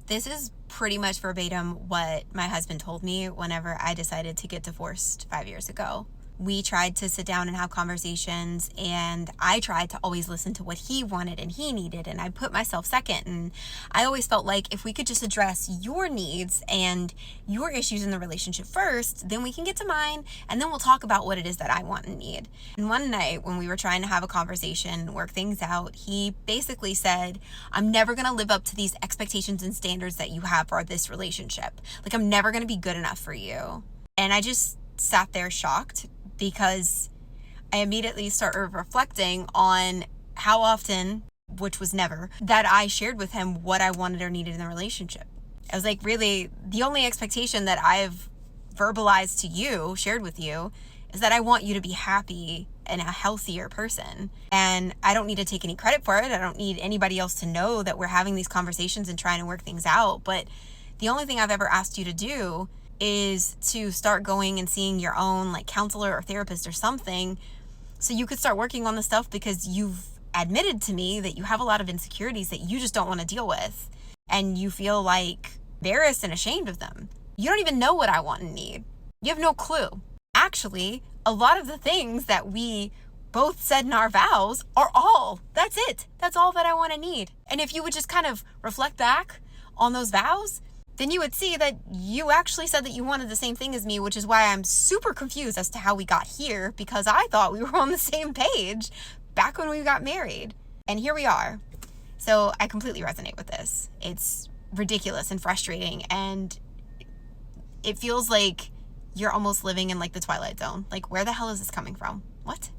This is pretty much verbatim what my husband told me whenever I decided to get divorced 5 years ago. We tried to sit down and have conversations, and I tried to always listen to what he wanted and he needed, and I put myself second. And I always felt like if we could just address your needs and your issues in the relationship first, then we can get to mine, and then we'll talk about what it is that I want and need. And one night when we were trying to have a conversation, work things out, he basically said, I'm never going to live up to these expectations and standards that you have for this relationship. Like, I'm never going to be good enough for you. And I just sat there shocked, because I immediately started reflecting on how often, which was never, that I shared with him what I wanted or needed in the relationship. I was like, really, the only expectation that I've verbalized to you, shared with you, is that I want you to be happy and a healthier person. And I don't need to take any credit for it. I don't need anybody else to know that we're having these conversations and trying to work things out. But the only thing I've ever asked you to do is to start going and seeing your own like counselor or therapist or something, so you could start working on the stuff, because you've admitted to me that you have a lot of insecurities that you just don't want to deal with, and you feel like embarrassed and ashamed of them. You don't even know what I want and need. You have no clue. Actually, a lot of the things that we both said in our vows that's it. That's all that I want and need. And if you would just kind of reflect back on those vows, then you would see that you actually said that you wanted the same thing as me, which is why I'm super confused as to how we got here, because I thought we were on the same page back when we got married. And here we are. So I completely resonate with this. It's ridiculous and frustrating, and it feels like you're almost living in like the Twilight Zone. Like, where the hell is this coming from? What?